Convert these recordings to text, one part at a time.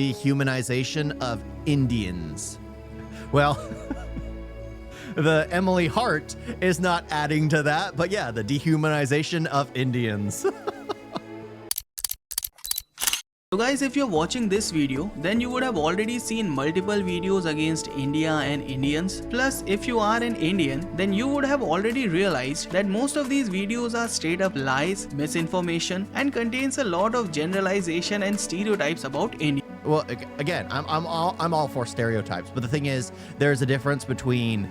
Dehumanization of Indians. Well, the Emily Hart is not adding to that, but yeah, the dehumanization of Indians. So guys, if you're watching this video, then you would have already seen multiple videos against India and Indians. Plus, if you are an Indian, then you would have already realized that most of these videos are straight up lies, misinformation, and contains a lot of generalization and stereotypes about India. Well, again, I'm all for stereotypes, but the thing is, there's a difference between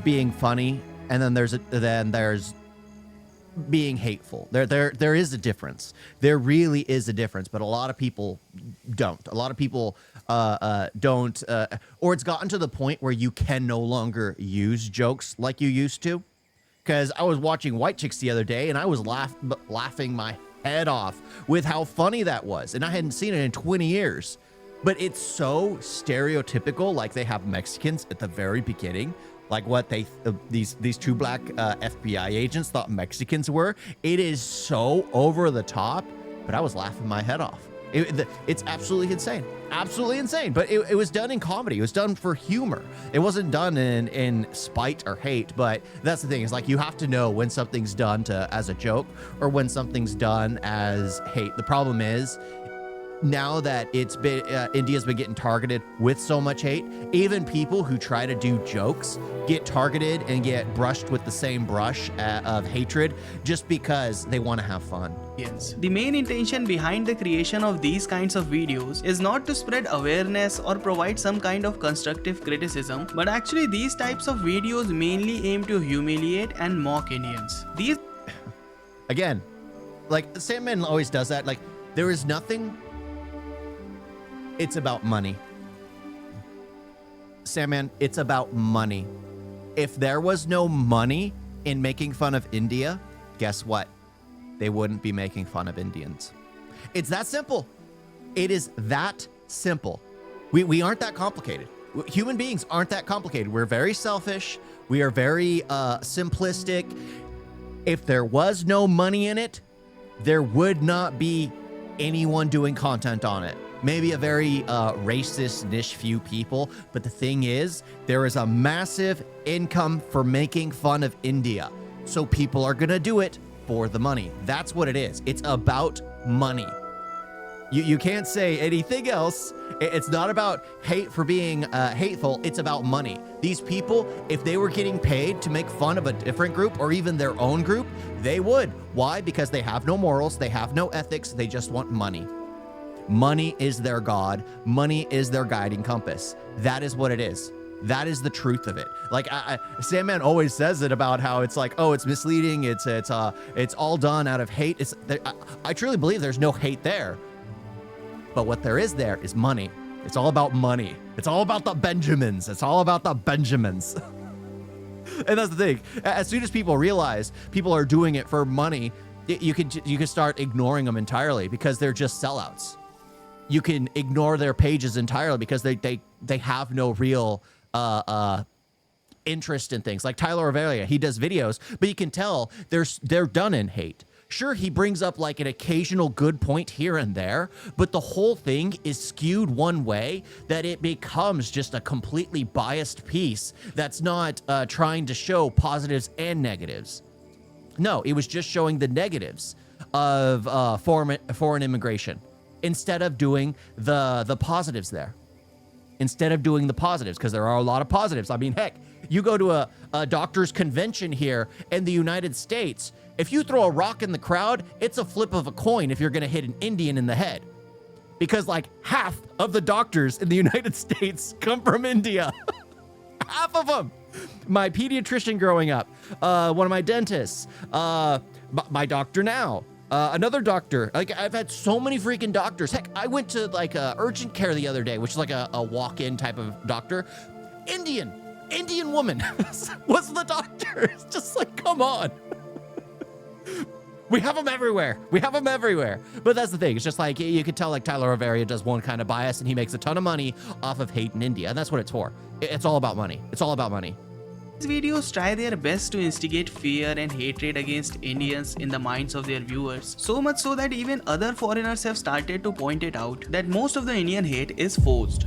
being funny and then there's being hateful. There is a difference. There really is a difference, but a lot of people don't. A lot of people don't, or it's gotten to the point where you can no longer use jokes like you used to. Because I was watching White Chicks the other day, and I was laughing my head off with how funny that was, and I hadn't seen it in 20 years. But it's so stereotypical, like they have Mexicans at the very beginning. Like what these two black FBI agents thought Mexicans were. It is so over the top, but I was laughing my head off. It's absolutely insane. Absolutely insane. But it was done in comedy. It was done for humor. It wasn't done in spite or hate. But that's the thing, is like you have to know when something's done as a joke or when something's done as hate. The problem is, now that it's been India's been getting targeted with so much hate, even people who try to do jokes get targeted and get brushed with the same brush of hatred just because they want to have fun. Yes. The main intention behind the creation of these kinds of videos is not to spread awareness or provide some kind of constructive criticism, but actually these types of videos mainly aim to humiliate and mock Indians. These again, like Sandman always does that. Like there is nothing. It's about money. Sandman, it's about money. If there was no money in making fun of India, guess what? They wouldn't be making fun of Indians. It's that simple. It is that simple. We aren't that complicated. Human beings aren't that complicated. We're very selfish. We are very simplistic. If there was no money in it, there would not be anyone doing content on it. Maybe a very racist niche few people, but the thing is, there is a massive income for making fun of India. So people are gonna do it for the money. That's what it is. It's about money. You can't say anything else. It's not about hate for being hateful. It's about money. These people, if they were getting paid to make fun of a different group or even their own group, they would. Why? Because they have no morals. They have no ethics. They just want money. Money is their God. Money is their guiding compass. That is what it is. That is the truth of it. Like Sandman always says it about how it's like, oh, it's misleading. It's all done out of hate. I truly believe there's no hate there. But what there is money. It's all about money. It's all about the Benjamins. It's all about the Benjamins. And that's the thing. As soon as people realize people are doing it for money, you can start ignoring them entirely because they're just sellouts. You can ignore their pages entirely because they have no real interest in things. Like Tyler Averia, he does videos, but you can tell they're done in hate. Sure, he brings up like an occasional good point here and there, but the whole thing is skewed one way that it becomes just a completely biased piece that's not trying to show positives and negatives. No, it was just showing the negatives of foreign immigration instead of doing the positives there. Instead of doing the positives, because there are a lot of positives. I mean, heck, you go to a doctor's convention here in the United States, if you throw a rock in the crowd, it's a flip of a coin if you're going to hit an Indian in the head. Because like half of the doctors in the United States come from India. Half of them. My pediatrician growing up, one of my dentists, my doctor now, another doctor. Like I've had so many freaking doctors. Heck, I went to like urgent care the other day, which is like a walk-in type of doctor. Indian woman was the doctor. It's just like, come on. We have them everywhere. We have them everywhere. But that's the thing. It's just like, you could tell like Tyler Averia does one kind of bias and he makes a ton of money off of hate in India. And that's what it's for. It's all about money. It's all about money. These videos try their best to instigate fear and hatred against Indians in the minds of their viewers, so much so that even other foreigners have started to point it out that most of the Indian hate is forced.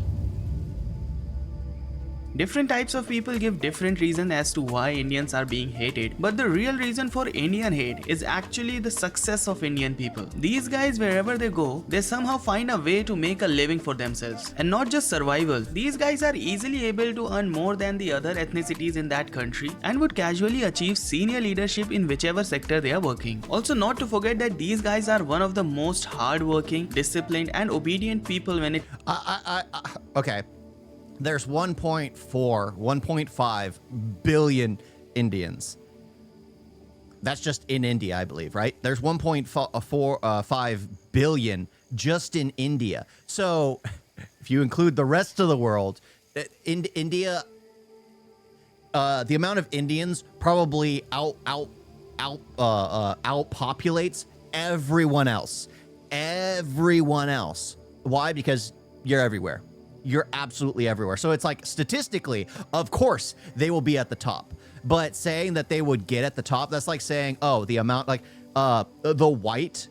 Different types of people give different reasons as to why Indians are being hated, but the real reason for Indian hate is actually the success of Indian people. These guys, wherever they go, they somehow find a way to make a living for themselves. And not just survival, these guys are easily able to earn more than the other ethnicities in that country and would casually achieve senior leadership in whichever sector they are working. Also, not to forget that these guys are one of the most hardworking, disciplined and obedient people when it... Okay. There's 1.5 billion Indians. That's just in India, I believe, right? There's 1.5 billion just in India. So if you include the rest of the world, in India, the amount of Indians probably outpopulates everyone else. Everyone else. Why? Because you're everywhere. You're absolutely everywhere. So it's like statistically, of course, they will be at the top. But saying that they would get at the top, that's like saying, oh, the amount, like the white,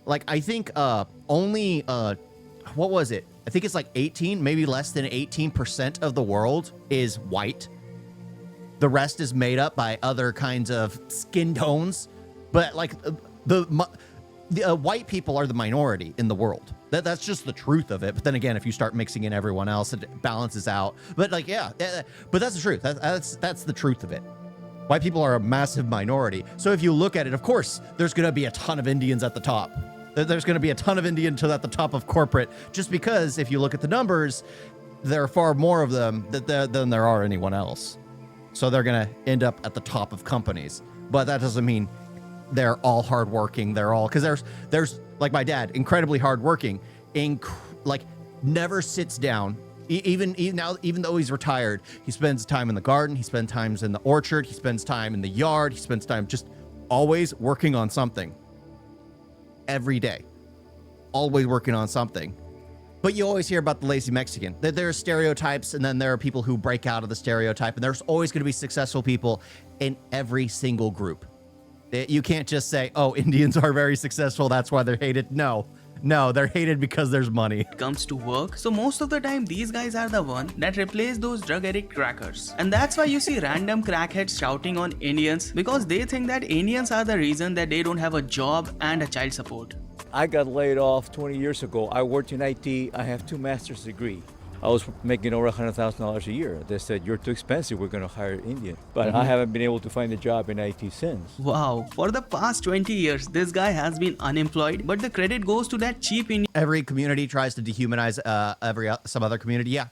like I think only, what was it? I think it's like 18, maybe less than 18% of the world is white. The rest is made up by other kinds of skin tones. But like the white people are the minority in the world. That's just the truth of it. But then again, if you start mixing in everyone else, it balances out. But like, yeah, but that's the truth. That's the truth of it. White people are a massive minority. So if you look at it, of course, there's going to be a ton of Indians at the top. There's going to be a ton of Indians at the top of corporate, just because if you look at the numbers, there are far more of them than there are anyone else. So they're going to end up at the top of companies. But that doesn't mean they're all hardworking. They're all, because there's like my dad, incredibly hardworking, like never sits down. Even though he's retired, he spends time in the garden. He spends time in the orchard. He spends time in the yard. He spends time just always working on something. Every day, always working on something. But you always hear about the lazy Mexican. There are stereotypes, and then there are people who break out of the stereotype, and there's always going to be successful people in every single group. You can't just say, oh, Indians are very successful, that's why they're hated. No, they're hated because there's money. Comes to work, so most of the time these guys are the one that replace those drug addict crackers. And that's why you see random crackheads shouting on Indians, because they think that Indians are the reason that they don't have a job and a child support. I got laid off 20 years ago. I worked in IT. I have 2 master's degrees. I was making over $100,000 a year. They said, you're too expensive, we're going to hire Indian. But I haven't been able to find a job in IT since. Wow, for the past 20 years, this guy has been unemployed, but the credit goes to that cheap Indian. Every community tries to dehumanize some other community. Yeah.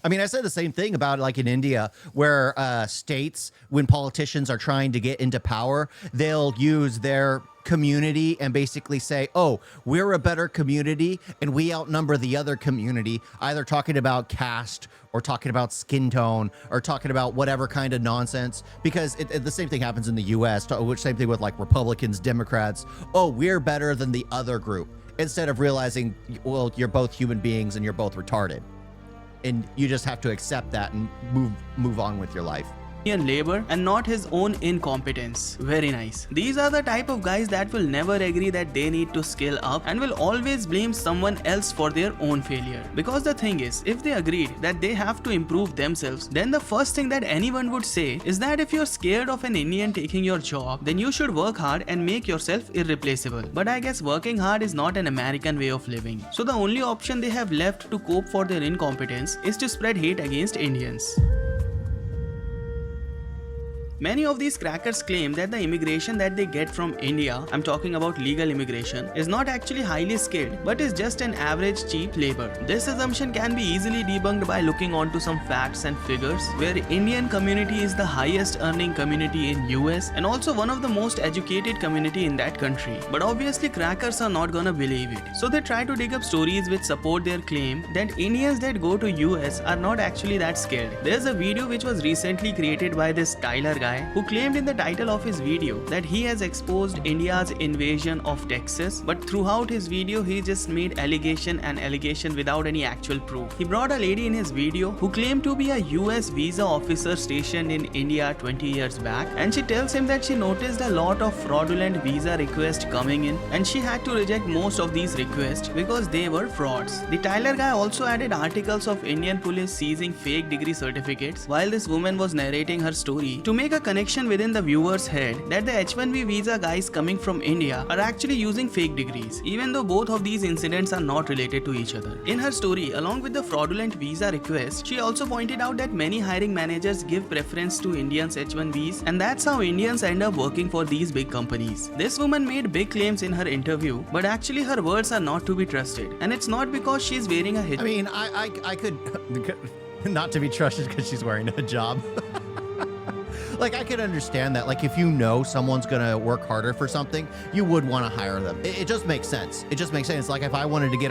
I mean, I said the same thing about like in India, where states, when politicians are trying to get into power, they'll use their community and basically say, oh, we're a better community and we outnumber the other community, either talking about caste or talking about skin tone or talking about whatever kind of nonsense, because the same thing happens in the US, which same thing with like Republicans, Democrats. Oh, we're better than the other group, instead of realizing, well, you're both human beings and you're both retarded. And you just have to accept that and move on with your life. Labor and not his own incompetence. Very nice. These are the type of guys that will never agree that they need to scale up and will always blame someone else for their own failure. Because the thing is, if they agreed that they have to improve themselves, then the first thing that anyone would say is that if you're scared of an Indian taking your job, then you should work hard and make yourself irreplaceable. But I guess working hard is not an American way of living. So the only option they have left to cope for their incompetence is to spread hate against Indians. Many of these crackers claim that the immigration that they get from India, I'm talking about legal immigration, is not actually highly skilled but is just an average cheap labor. This assumption can be easily debunked by looking onto some facts and figures, where Indian community is the highest earning community in US and also one of the most educated community in that country. But obviously crackers are not gonna believe it. So they try to dig up stories which support their claim that Indians that go to US are not actually that skilled. There's a video which was recently created by this Tyler guy guy who claimed in the title of his video that he has exposed India's invasion of Texas, but throughout his video he just made allegation without any actual proof. He brought a lady in his video who claimed to be a US visa officer stationed in India 20 years back, and she tells him that she noticed a lot of fraudulent visa requests coming in and she had to reject most of these requests because they were frauds. The Tyler guy also added articles of Indian police seizing fake degree certificates while this woman was narrating her story to make a connection within the viewer's head that the H-1B visa guys coming from India are actually using fake degrees, even though both of these incidents are not related to each other. In her story, along with the fraudulent visa request, she also pointed out that many hiring managers give preference to Indians H-1Bs, and that's how Indians end up working for these big companies. This woman made big claims in her interview, but actually her words are not to be trusted, and it's not because she's wearing a hijab. I mean, I could not to be trusted because she's wearing a hijab. Like, I could understand that. Like, if you know someone's gonna work harder for something, you would want to hire them. It just makes sense. It just makes sense. Like, if I wanted to get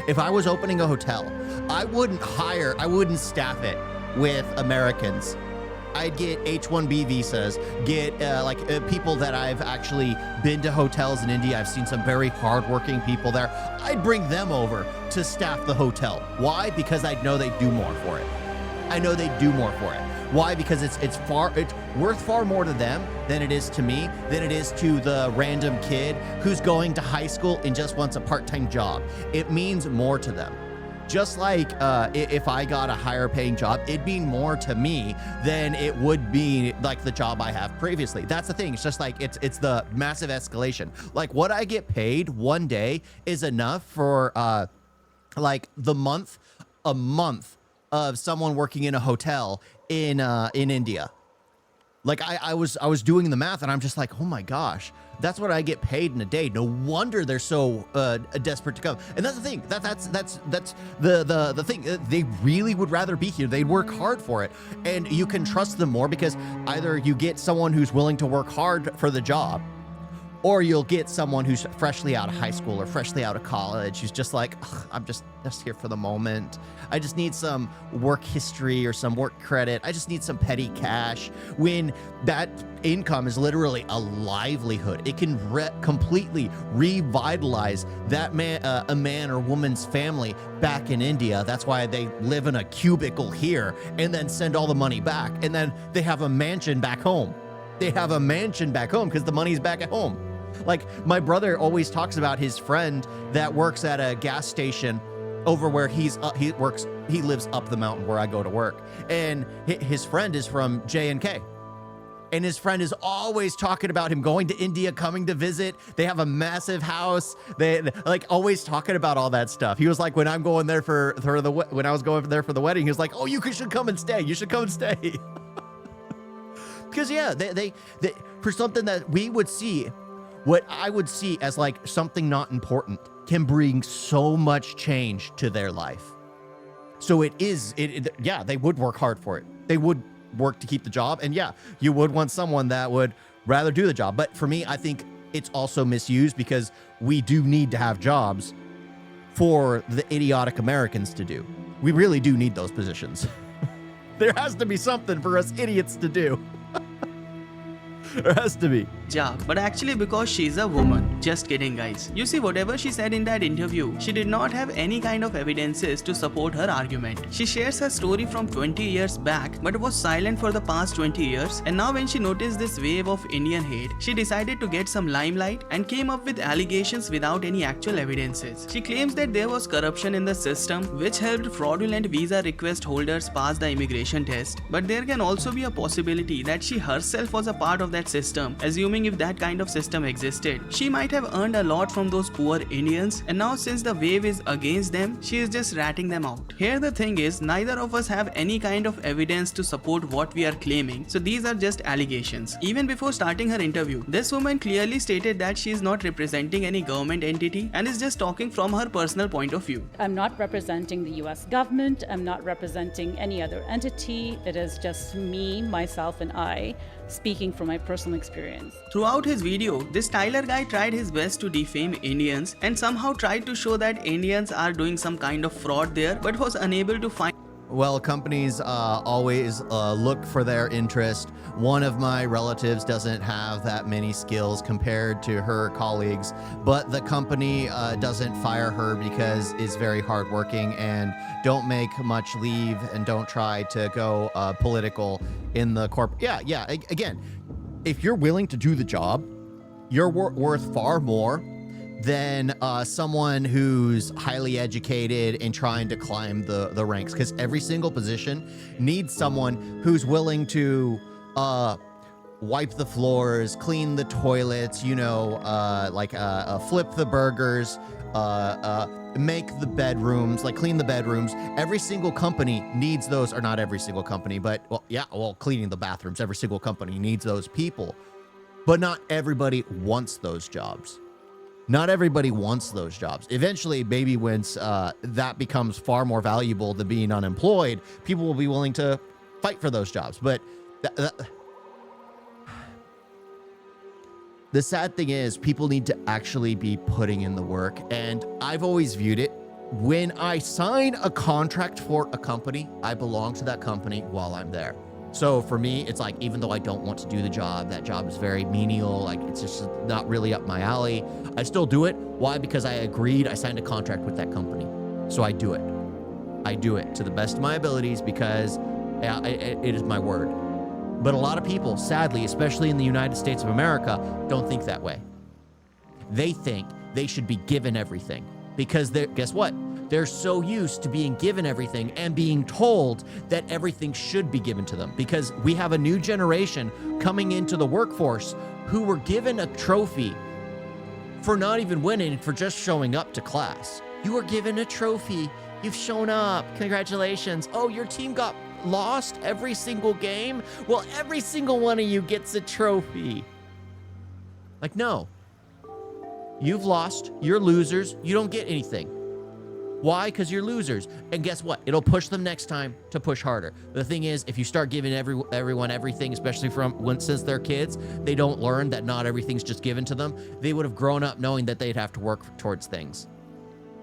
if I was opening a hotel, I wouldn't staff it with Americans. I'd get H-1B visas, get people that I've actually been to hotels in India. I've seen some very hardworking people there. I'd bring them over to staff the hotel. Why? Because I know they do more for it. I know they do more for it. Why? Because it's worth far more to them than it is to me, than it is to the random kid who's going to high school and just wants a part-time job. It means more to them. Just like if I got a higher paying job, it'd mean more to me than it would be like the job I have previously. That's the thing. It's just like it's the massive escalation. Like, what I get paid one day is enough for like a month of someone working in a hotel in India. Like, I was doing the math and I'm just like, oh my gosh, that's what I get paid in a day. No wonder they're so desperate to come. And that's the thing. That's the thing. They really would rather be here. They'd work hard for it, and you can trust them more because either you get someone who's willing to work hard for the job, or you'll get someone who's freshly out of high school or freshly out of college who's just like, I'm just here for the moment. I just need some work history or some work credit. I just need some petty cash. When that income is literally a livelihood, it can completely revitalize that a man or woman's family back in India. That's why they live in a cubicle here and then send all the money back. And then they have a mansion back home. They have a mansion back home because the money's back at home. Like, my brother always talks about his friend that works at a gas station over where he lives up the mountain where I go to work. And his friend is from J&K. And his friend is always talking about him going to India, coming to visit. They have a massive house. They like always talking about all that stuff. He was like, when I'm going there when I was going there for the wedding, he was like, oh, you should come and stay. You should come and stay. Because yeah, they for something that we would see, what I would see as like something not important, can bring so much change to their life. So yeah, they would work hard for it. They would work to keep the job. And yeah, you would want someone that would rather do the job. But for me, I think it's also misused because we do need to have jobs for the idiotic Americans to do. We really do need those positions. There has to be something for us idiots to do. There has to be. Job, but actually because she's a woman. Just kidding, guys. You see, whatever she said in that interview, she did not have any kind of evidences to support her argument. She shares her story from 20 years back, but was silent for the past 20 years, and now when she noticed this wave of Indian hate, she decided to get some limelight and came up with allegations without any actual evidences. She claims that there was corruption in the system which helped fraudulent visa request holders pass the immigration test, but there can also be a possibility that she herself was a part of that system. Assuming if that kind of system existed, she might have earned a lot from those poor Indians, and now since the wave is against them, she is just ratting them out. Here the thing is, neither of us have any kind of evidence to support what we are claiming, so these are just allegations. Even before starting her interview, this woman clearly stated that she is not representing any government entity and is just talking from her personal point of view. I'm not representing the US government, I'm not representing any other entity, it is just me, myself and I, speaking from my personal experience. Throughout his video, this Tyler guy tried his best to defame Indians and somehow tried to show that Indians are doing some kind of fraud there, but was unable to find Well, companies always look for their interest. One of my relatives doesn't have that many skills compared to her colleagues, but the company doesn't fire her because is very hardworking and don't make much leave and don't try to go political in the corporate. Yeah. Again, if you're willing to do the job, you're worth far more than someone who's highly educated and trying to climb the ranks, because every single position needs someone who's willing to wipe the floors, clean the toilets, flip the burgers, make the bedrooms, like clean the bedrooms. Every single company needs those, or not every single company, but cleaning the bathrooms. Every single company needs those people, but not everybody wants those jobs. Not everybody wants those jobs. Eventually, maybe once that becomes far more valuable than being unemployed, people will be willing to fight for those jobs. But the sad thing is, people need to actually be putting in the work. And I've always viewed it, when I sign a contract for a company, I belong to that company while I'm there. So for me, it's like, even though I don't want to do the job, that job is very menial, like it's just not really up my alley, I still do it. Why? Because I signed a contract with that company. So I do it. I do it to the best of my abilities because it is my word. But a lot of people, sadly, especially in the United States of America, don't think that way. They think they should be given everything because guess what? They're so used to being given everything and being told that everything should be given to them, because we have a new generation coming into the workforce who were given a trophy for not even winning, for just showing up to class. You were given a trophy. You've shown up. Congratulations. Oh, your team got lost every single game? Well, every single one of you gets a trophy. Like, no. You've lost. You're losers. You don't get anything. Why? Because you're losers. And guess what? It'll push them next time to push harder. The thing is, if you start giving everyone everything, especially since they're kids, they don't learn that not everything's just given to them. They would have grown up knowing that they'd have to work towards things.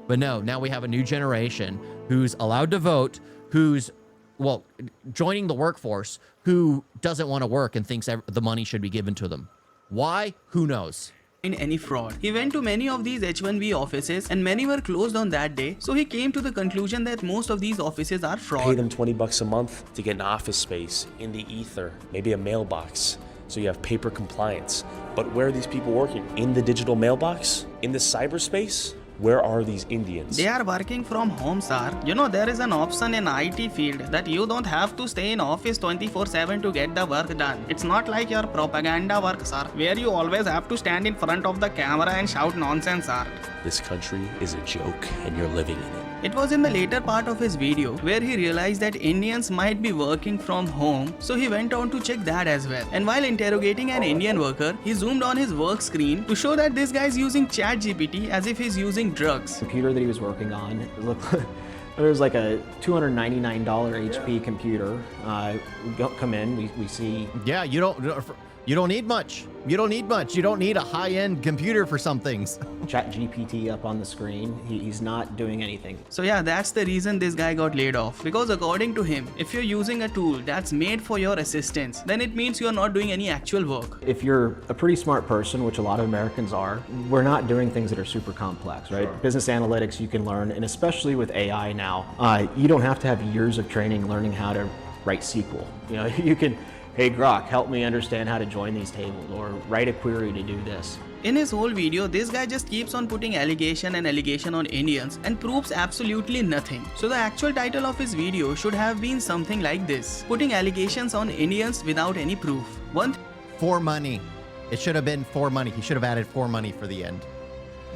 But no, now we have a new generation who's allowed to vote, who's, joining the workforce, who doesn't want to work and thinks the money should be given to them. Why? Who knows? In any fraud. He went to many of these H1B offices and many were closed on that day, so he came to the conclusion that most of these offices are fraud. Pay them $20 a month to get an office space in the ether, maybe a mailbox, so you have paper compliance. But where are these people working? In the digital mailbox? In the cyberspace? Where are these Indians? They are working from home, sir. There is an option in IT field that you don't have to stay in office 24/7 to get the work done. It's not like your propaganda work, sir, where you always have to stand in front of the camera and shout nonsense, sir. This country is a joke and you're living in it. It was in the later part of his video where he realized that Indians might be working from home, so he went on to check that as well. And while interrogating an Indian worker, he zoomed on his work screen to show that this guy is using ChatGPT as if he's using drugs. The computer that he was working on, there was like a $299 HP computer. We come in, we see. Yeah, you don't need much. You don't need much. You don't need a high-end computer for some things. ChatGPT up on the screen. He's not doing anything. So yeah, that's the reason this guy got laid off. Because according to him, if you're using a tool that's made for your assistance, then it means you're not doing any actual work. If you're a pretty smart person, which a lot of Americans are, we're not doing things that are super complex, right? Sure. Business analytics you can learn, and especially with AI now, you don't have to have years of training learning how to write SQL. You can, hey Grok, help me understand how to join these tables, or write a query to do this. In his whole video, this guy just keeps on putting allegation on Indians and proves absolutely nothing. So the actual title of his video should have been something like this: putting allegations on Indians without any proof. For money. It should have been for money. He should have added for money for the end.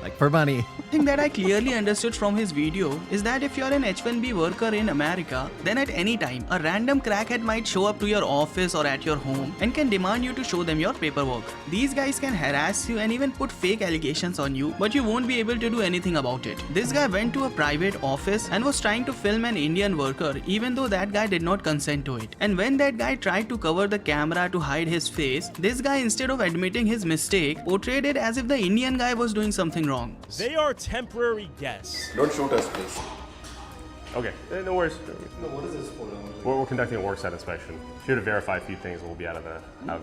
Like, for money. One thing that I clearly understood from his video is that if you're an H1B worker in America, then at any time, a random crackhead might show up to your office or at your home and can demand you to show them your paperwork. These guys can harass you and even put fake allegations on you, but you won't be able to do anything about it. This guy went to a private office and was trying to film an Indian worker, even though that guy did not consent to it. And when that guy tried to cover the camera to hide his face, this guy, instead of admitting his mistake, portrayed it as if the Indian guy was doing something wrong. They are temporary guests. Don't shoot us, please. Okay, no worries. No, what is this for? We're conducting a worksite inspection. Here to verify a few things, we'll be out of the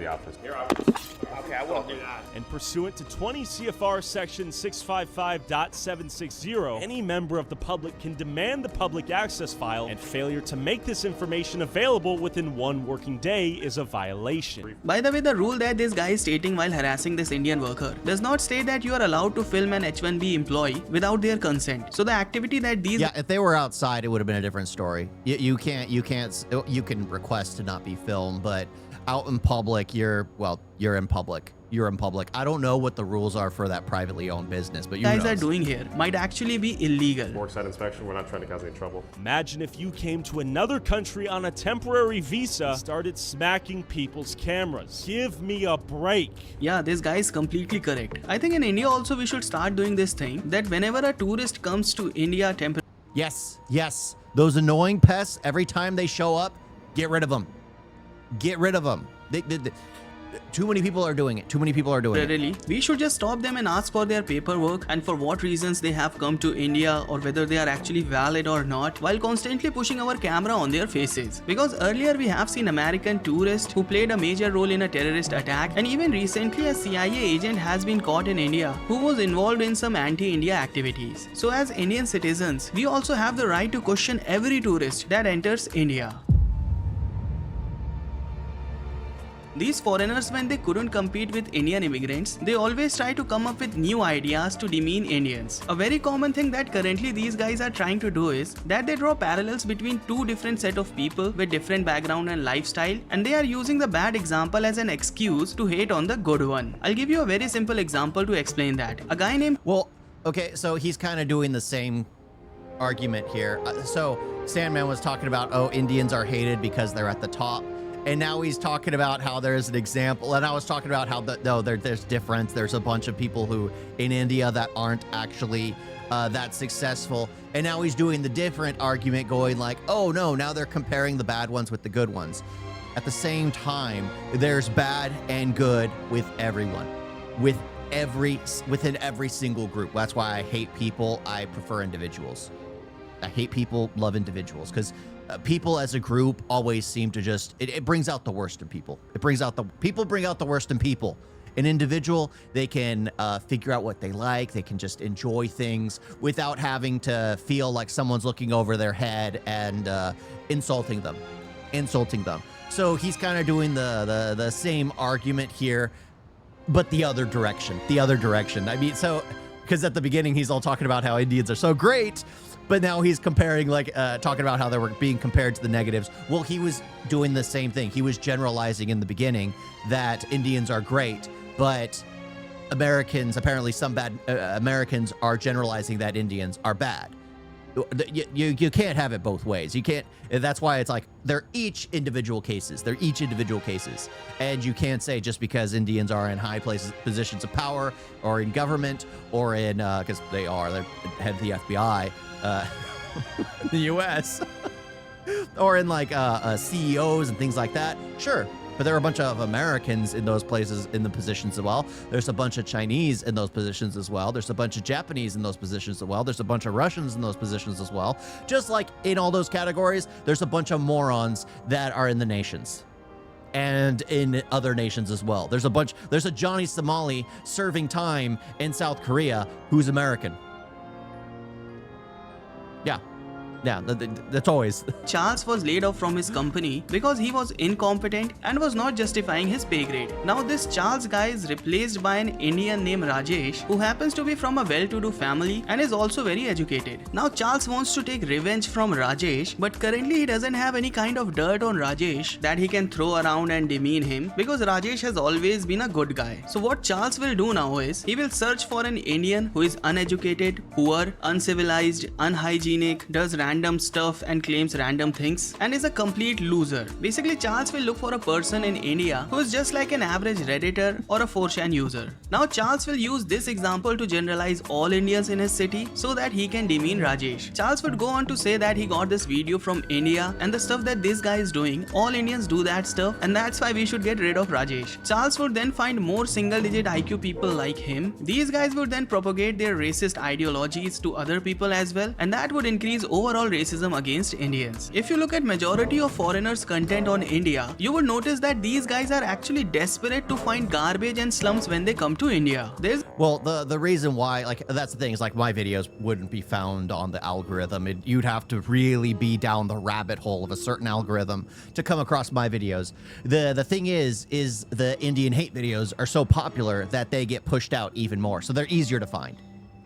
office. Okay, I will do that. And pursuant to 20 CFR Section 655.760, any member of the public can demand the public access file, and failure to make this information available within 1 working day is a violation. By the way, the rule that this guy is stating while harassing this Indian worker does not state that you are allowed to film an H-1B employee without their consent. So the activity that these Yeah, if they were outside, it would have been a different story. You can request to not be filmed, but out in public, you're in public. You're in public. I don't know what the rules are for that privately owned business, but you guys knows. are doing here might actually be illegal. Worksite inspection, we're not trying to cause any trouble. Imagine if you came to another country on a temporary visa and started smacking people's cameras. Give me a break. Yeah, this guy is completely correct. I think in India also we should start doing this thing that whenever a tourist comes to India temporarily. Yes. Those annoying pests, every time they show up, get rid of them. Get rid of them. Too many people are doing it. We should just stop them and ask for their paperwork and for what reasons they have come to India or whether they are actually valid or not, while constantly pushing our camera on their faces. Because earlier we have seen American tourists who played a major role in a terrorist attack, and even recently a CIA agent has been caught in India who was involved in some anti-India activities. So as Indian citizens, we also have the right to question every tourist that enters India. These foreigners, when they couldn't compete with Indian immigrants, they always try to come up with new ideas to demean Indians. A very common thing that currently these guys are trying to do is that they draw parallels between two different set of people with different background and lifestyle, and they are using the bad example as an excuse to hate on the good one. I'll give you a very simple example to explain that. A guy named... Well, okay, so he's kind of doing the same argument here. So Sandman was talking about, oh, Indians are hated because they're at the top. And now he's talking about how there's an example, and I was talking about how there's difference. There's a bunch of people who in India that aren't actually that successful. And now he's doing the different argument, going like, oh no, now they're comparing the bad ones with the good ones. At the same time, there's bad and good with everyone, within every single group. That's why I hate people. I prefer individuals. I hate people, love individuals, because people as a group always seem to just, it brings out the worst in people. People bring out the worst in people. An individual, they can figure out what they like. They can just enjoy things without having to feel like someone's looking over their head and insulting them. So he's kind of doing the same argument here, but the other direction. I mean, so, because at the beginning he's all talking about how Indians are so great, but now he's comparing, like, talking about how they were being compared to the negatives. Well, he was doing the same thing. He was generalizing in the beginning that Indians are great, but Americans, apparently some bad Americans are generalizing that Indians are bad. You can't have it both ways. You can't. That's why it's like they're each individual cases. And you can't say just because Indians are in high positions of power or in government or in, because they're head of the FBI, in the U.S. or in like CEOs and things like that. Sure. But there are a bunch of Americans in those places, in the positions as well. There's a bunch of Chinese in those positions as well. There's a bunch of Japanese in those positions as well. There's a bunch of Russians in those positions as well. Just like in all those categories, there's a bunch of morons that are in the nations and in other nations as well. There's a Johnny Somali serving time in South Korea who's American. Yeah, that's always. Charles was laid off from his company because he was incompetent and was not justifying his pay grade. Now this Charles guy is replaced by an Indian named Rajesh, who happens to be from a well-to-do family and is also very educated. Now Charles wants to take revenge from Rajesh, but currently he doesn't have any kind of dirt on Rajesh that he can throw around and demean him, because Rajesh has always been a good guy. So what Charles will do now is, he will search for an Indian who is uneducated, poor, uncivilized, unhygienic, does random stuff and claims random things, and is a complete loser. Basically, Charles will look for a person in India who is just like an average Redditor or a 4chan user. Now Charles will use this example to generalize all Indians in his city so that he can demean Rajesh. Charles would go on to say that he got this video from India, and the stuff that this guy is doing, all Indians do that stuff, and that's why we should get rid of Rajesh. Charles would then find more single-digit IQ people like him. These guys would then propagate their racist ideologies to other people as well, and that would increase overall overall racism against Indians. If you look at majority of foreigners' content on India, you would notice that these guys are actually desperate to find garbage and slums when they come to India. Well, the reason why, like, that's the thing, is like my videos wouldn't be found on the algorithm. You'd have to really be down the rabbit hole of a certain algorithm to come across my videos. The thing is the Indian hate videos are so popular that they get pushed out even more. So they're easier to find.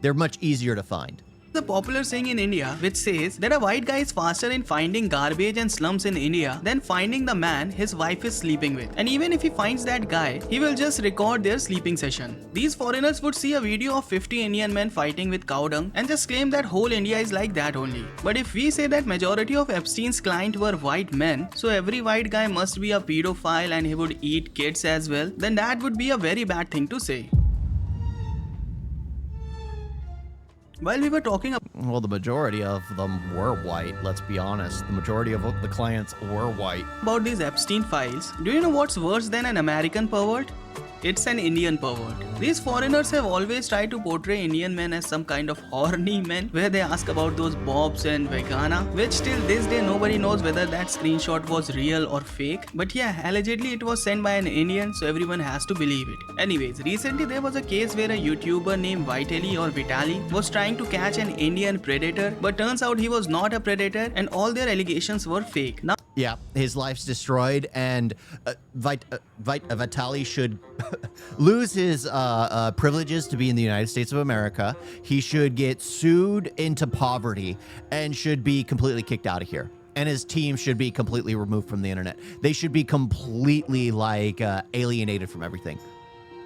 They're much easier to find. The popular saying in India which says that a white guy is faster in finding garbage and slums in India than finding the man his wife is sleeping with. And even if he finds that guy, he will just record their sleeping session. These foreigners would see a video of 50 Indian men fighting with cow dung and just claim that whole India is like that only. But if we say that majority of Epstein's clients were white men, so every white guy must be a pedophile and he would eat kids as well, then that would be a very bad thing to say. While we were talking about... Well, the majority of them were white, let's be honest. The majority of the clients were white. About these Epstein files, do you know what's worse than an American pervert? It's an Indian pervert. These foreigners have always tried to portray Indian men as some kind of horny men, where they ask about those bobs and vegana, which till this day nobody knows whether that screenshot was real or fake. But yeah, allegedly it was sent by an Indian, so everyone has to believe it. Anyways, recently there was a case where a YouTuber named Vitali was trying to catch an Indian predator, but turns out he was not a predator and all their allegations were fake. Now, yeah, his life's destroyed, and Vitali should lose his privileges to be in the United States of America. He should get sued into poverty and should be completely kicked out of here. And his team should be completely removed from the internet. They should be completely like alienated from everything.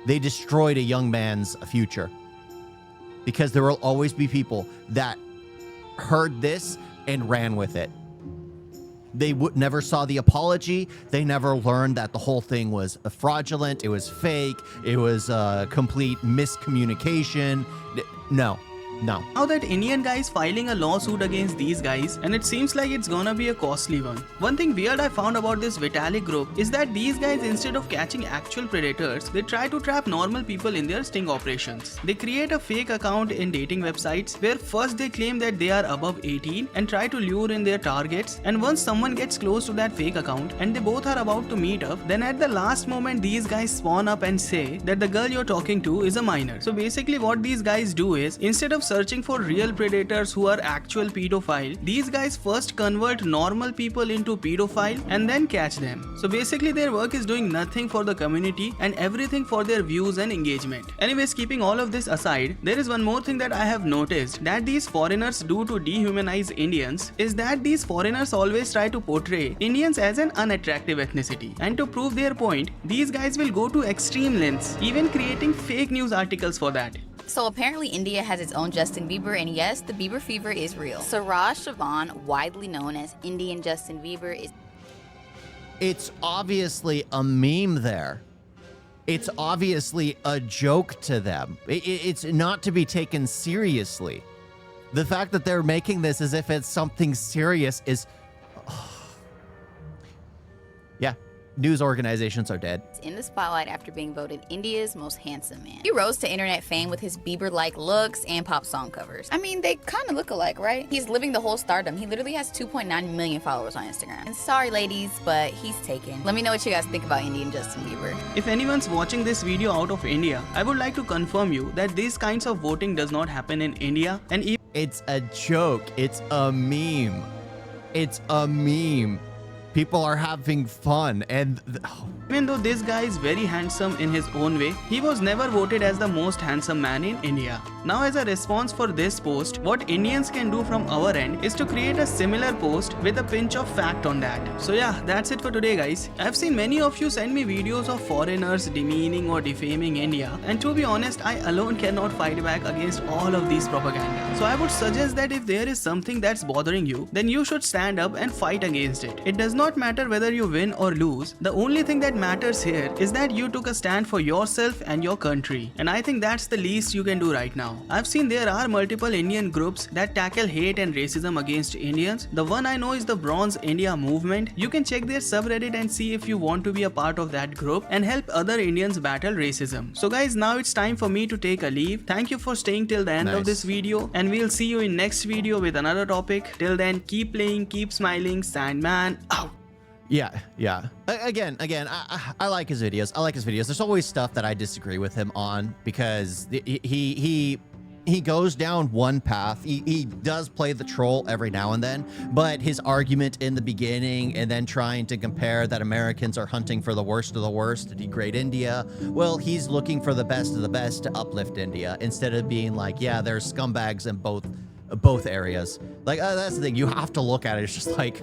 They destroyed a young man's future. Because there will always be people that heard this and ran with it. They never saw the apology. They never learned that the whole thing was fraudulent. It was fake. It was complete miscommunication. No. Now that Indian guy is filing a lawsuit against these guys, and it seems like it's gonna be a costly one. One thing weird I found about this Vitalik group is that these guys, instead of catching actual predators, they try to trap normal people in their sting operations. They create a fake account in dating websites where first they claim that they are above 18 and try to lure in their targets, and once someone gets close to that fake account and they both are about to meet up, then at the last moment these guys spawn up and say that the girl you're talking to is a minor. So basically what these guys do is, instead of searching for real predators who are actual pedophile, these guys first convert normal people into pedophile and then catch them. So basically their work is doing nothing for the community and everything for their views and engagement. Anyways, keeping all of this aside, there is one more thing that I have noticed that these foreigners do to dehumanize Indians is that these foreigners always try to portray Indians as an unattractive ethnicity. And to prove their point, these guys will go to extreme lengths, even creating fake news articles for that. So apparently India has its own Justin Bieber, and yes, the Bieber fever is real. Suraj Sivan, widely known as Indian Justin Bieber, is... It's obviously a meme there. It's obviously a joke to them. It's not to be taken seriously. The fact that they're making this as if it's something serious is... Yeah. News organizations are dead. In the spotlight after being voted India's most handsome man. He rose to internet fame with his Bieber-like looks and pop song covers. I mean, they kind of look alike, right? He's living the whole stardom. He literally has 2.9 million followers on Instagram. And sorry, ladies, but he's taken. Let me know what you guys think about Indian Justin Bieber. If anyone's watching this video out of India, I would like to confirm you that these kinds of voting does not happen in India, and even it's a joke. It's a meme. It's a meme. People are having fun, and even though this guy is very handsome in his own way, he was never voted as the most handsome man in India. Now, as a response for this post, what Indians can do from our end is to create a similar post with a pinch of fact on that. So yeah, that's it for today, guys. I've seen many of you send me videos of foreigners demeaning or defaming India, and to be honest, I alone cannot fight back against all of these propaganda. So I would suggest that if there is something that's bothering you, then you should stand up and fight against it. It does not matter whether you win or lose. The only thing that matters here is that you took a stand for yourself and your country, and I think that's the least you can do right now. I've seen there are multiple Indian groups that tackle hate and racism against Indians. The one I know is the Bronze India movement. You can check their subreddit and see if you want to be a part of that group and help other Indians battle racism. So guys, now it's time for me to take a leave. Thank you for staying till the end of this video, and and we'll see you in next video with another topic. Till then, keep playing, keep smiling. Sandman out. Yeah. Again, I like his videos. There's always stuff that I disagree with him on because he goes down one path. He does play the troll every now and then, but his argument in the beginning and then trying to compare that Americans are hunting for the worst of the worst to degrade India, well, he's looking for the best of the best to uplift India instead of being like, yeah, there's scumbags in both areas. Like, that's the thing. You have to look at it. It's just like,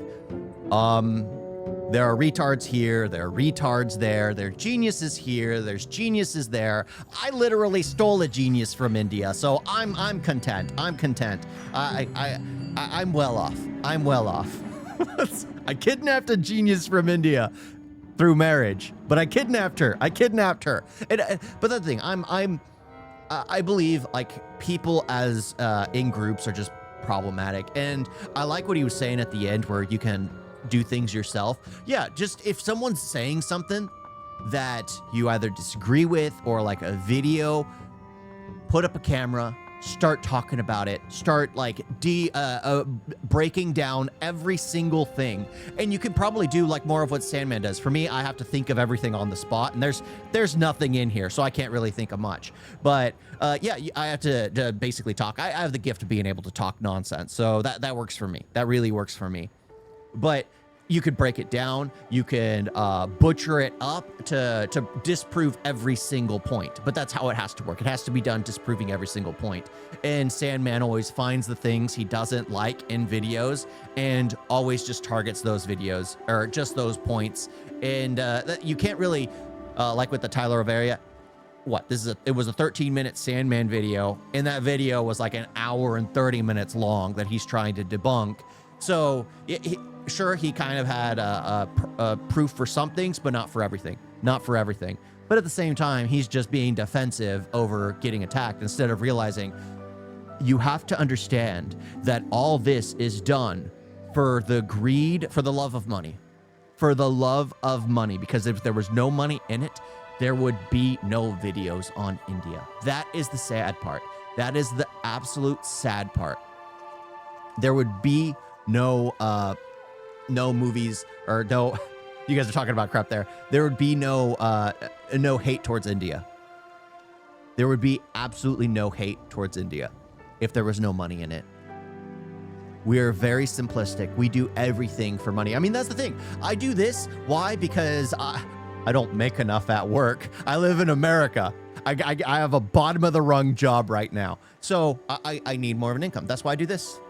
there are retards here, there are retards there, there are geniuses here, there's geniuses there. I literally stole a genius from India, so I'm content. I'm content. I'm well off. I'm well off. I kidnapped a genius from India through marriage, but I kidnapped her. And, but the thing, I believe like people as in groups are just problematic, and I like what he was saying at the end where you can do things yourself. Yeah, just if someone's saying something that you either disagree with or like a video, put up a camera, start talking about it, start like breaking down every single thing. And you could probably do like more of what Sandman does. For me, I have to think of everything on the spot, and there's nothing in here, so I can't really think of much. But yeah, I have to basically talk. I have the gift of being able to talk nonsense, so that works for me. That really works for me. But you could break it down, you can butcher it up to disprove every single point. But that's how it has to work. It has to be done disproving every single point. And Sandman always finds the things he doesn't like in videos and always just targets those videos or just those points. And you can't really, like with the Tyler Averia, it was a 13-minute Sandman video, and that video was like an hour and 30 minutes long that he's trying to debunk. So sure, he kind of had a proof for some things, but not for everything. But at the same time, he's just being defensive over getting attacked instead of realizing you have to understand that all this is done for the greed, for the love of money. Because if there was no money in it, there would be no videos on India. That is the sad part. That is the absolute sad part. There would be no movies or no, you guys are talking about crap there. There would be no hate towards India. There would be absolutely no hate towards India if there was no money in it. We are very simplistic. We do everything for money. I mean, that's the thing. I do this. Why? Because I don't make enough at work. I live in America. I have a bottom of the rung job right now. So I need more of an income. That's why I do this.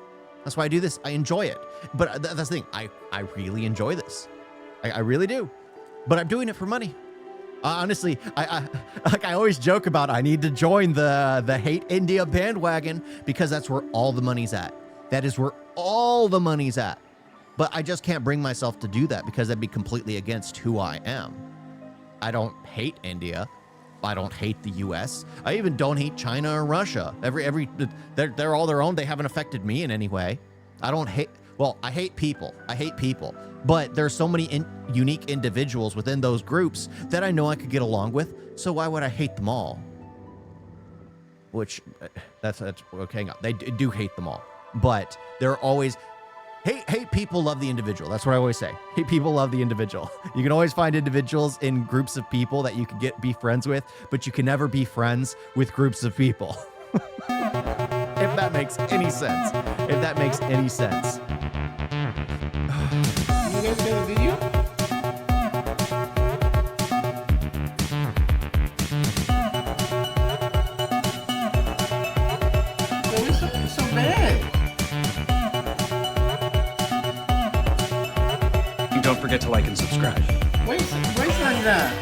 I enjoy it. But that's the thing. I really enjoy this. I really do. But I'm doing it for money. Honestly, I always joke about I need to join the hate India bandwagon because that's where all the money's at. That is where all the money's at. But I just can't bring myself to do that because that'd be completely against who I am. I don't hate India. I don't hate the U.S. I even don't hate China or Russia. They're all their own. They haven't affected me in any way. I hate people. But there's so many unique individuals within those groups that I know I could get along with. So why would I hate them all? Which that's okay. They do hate them all, but they're always hate people love the individual. That's what I always say. Hate people love the individual. You can always find individuals in groups of people that you can be friends with, but you can never be friends with groups of people. If that makes any sense. You guys got a video? It's so bad. And don't forget to like and subscribe. Wait like that.